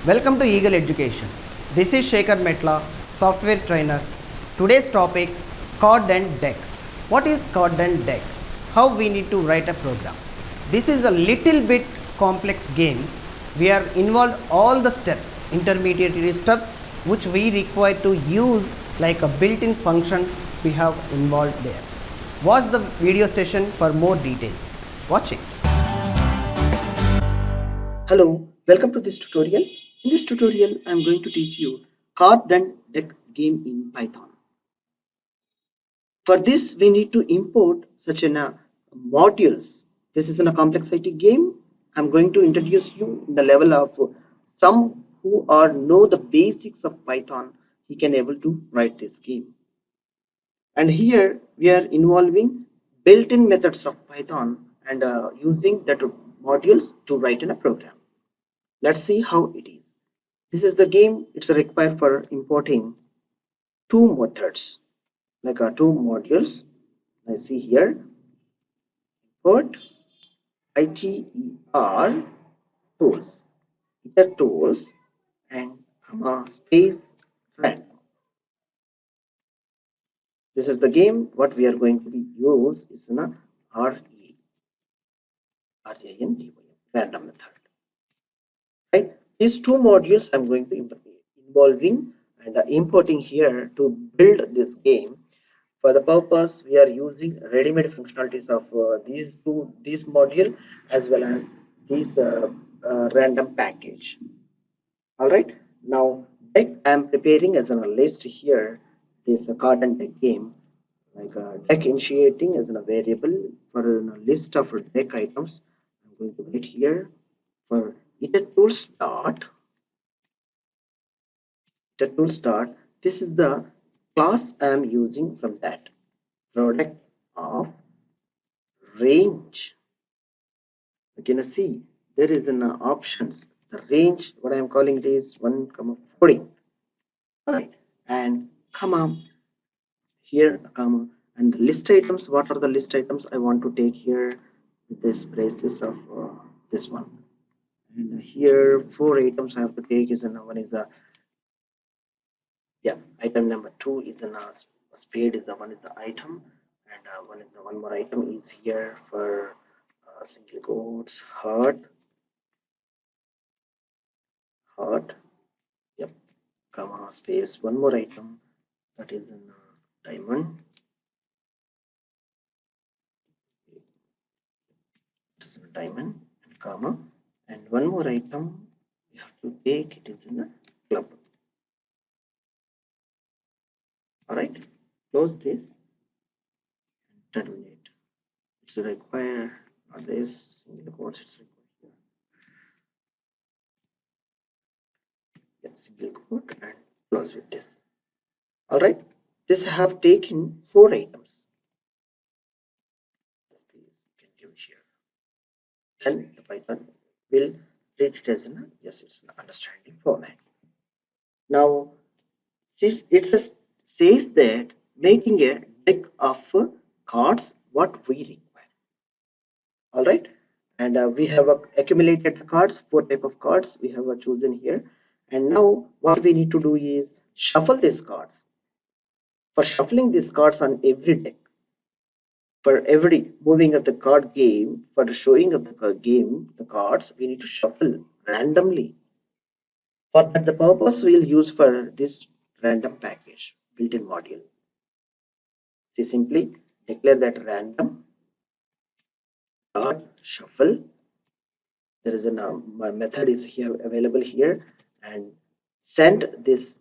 Welcome to Eagle Education. This is Sekhar Metla, software trainer. Today's topic, code and deck. What is code and deck? How we need to write a program. This is a little bit complex game. We are involved all the steps, intermediary steps, which we require to use like a built-in functions we have involved there. Watch the video session for more details. Watch it. Hello, welcome to this tutorial. In this tutorial, I am going to teach you card and deck game in Python. For this, we need to import such an modules. This is a complexity game. I am going to introduce you in the level of some who are know the basics of Python. He can able to write this game. And here we are involving built-in methods of Python and using that modules to write in a program. Let's see how it is. This is the game. It's required for importing two methods, like two modules. I see here import iter tools, tools, and space random. This is the game. What we are going to be use is an random method. Right? These two modules I'm going to involving and importing here to build this game. For the purpose, we are using ready-made functionalities of this module as well as this random package. All right. Now, deck I'm preparing as a list here. This card and deck game, like deck initiating as a variable for a list of deck items. I'm going to write here for tools dot. This is the class I am using from that product of range. You can see there is an options. The range, what I am calling it is 1,40. All right, and comma here, comma, and the list items. What are the list items I want to take here? This braces of this one, and here 4 items I have to take is one is the item number 2 is an spade is the one is the item, and one more item is here for single quotes heart, comma space one more item that is in diamond, and comma, and one more item we have to take it is in a club. All right, close this and terminate. It's require this single quotes. It's required here. Single quote and close with this. All right, this I have taken 4 items. You can give it here, and the Python will treat it as an it's an understanding format. Now, since it says that making a deck of cards what we require. All right, and we have accumulated the cards, 4 type of cards we have chosen here, and now what we need to do is shuffle these cards. For shuffling these cards on every deck, for every moving of the card game, for showing of the game the cards, we need to shuffle randomly. For that the purpose we'll use for this random package built-in module. See, simply declare that random dot shuffle. There is a my method is here available here, and send this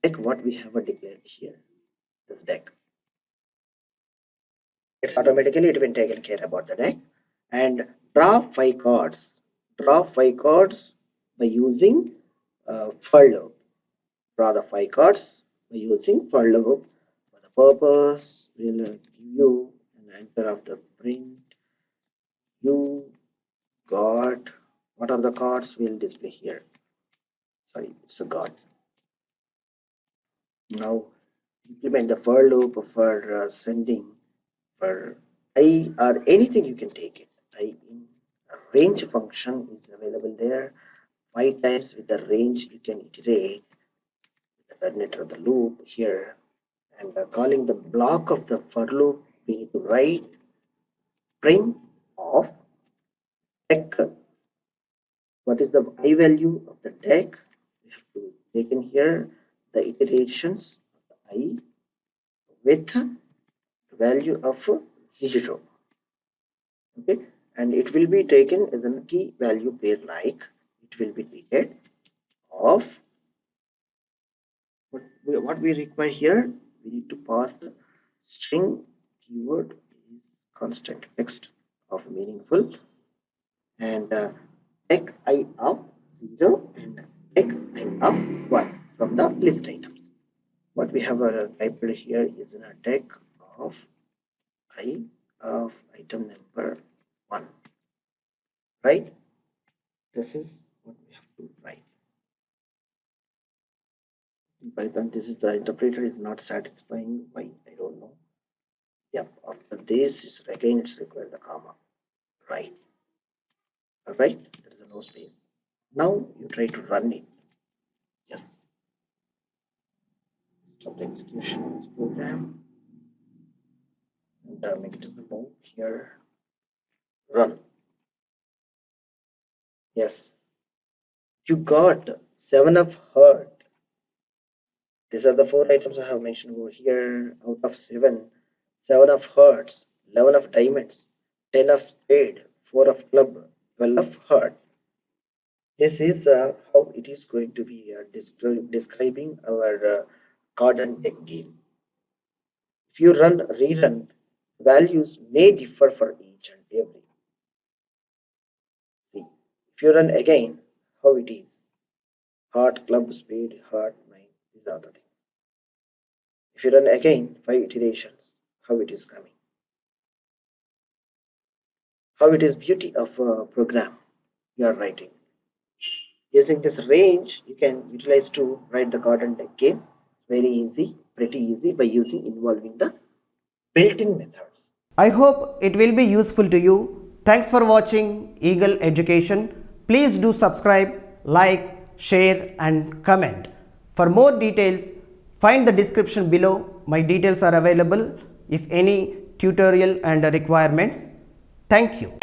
deck what we have declared here, this deck. It's automatically it will taken care about the deck, and draw 5 cards. Draw 5 cards by using for loop. Draw the 5 cards by using for loop. For the purpose, we'll give you an anchor of the print. You got what are the cards we'll display here. Sorry, it's a god. Now implement the for loop for sending for I or anything you can take it. I in range function is available there 5 times with the range you can iterate the terminator of the loop here, and calling the block of the for loop, we need to write print of deck. What is the I value of the deck? We have to take in here the iterations of the I with the value of 0. Okay, and it will be taken as a key value pair, like it will be treated of what we require here. We need to pass the string keyword is constant text of meaningful, and take I of 0 and take I of 1 from the list items. What we have typed here is in a deck of I of item number 1, right? This is what we have to write. In Python, this is the interpreter is not satisfying. Why? I don't know. Yep, after this is again it's required the comma, right? All right, there is no space. Now you try to run it. Yes. Stop the execution of this program and make it as the mode here. Run. Yes, you got 7 of heart. These are the 4 items I have mentioned over here. Out of 7, 7 of hearts, 11 of diamonds, 10 of spade, 4 of club, 12 of heart. This is how it is going to be describing our card and deck game. If you rerun, values may differ for each and every. See, if you run again, how it is. Heart, club, spade, heart, 9. These are the things. If you run again 5 iterations, how it is coming. How it is beauty of a program you are writing. Using this range, you can utilize to write the card and deck game. Very easy, pretty easy by involving the built-in methods. I hope it will be useful to you. Thanks for watching Eagle Education. Please do subscribe, like, share and comment. For more details, find the description below. My details are available if any tutorial and requirements. Thank you.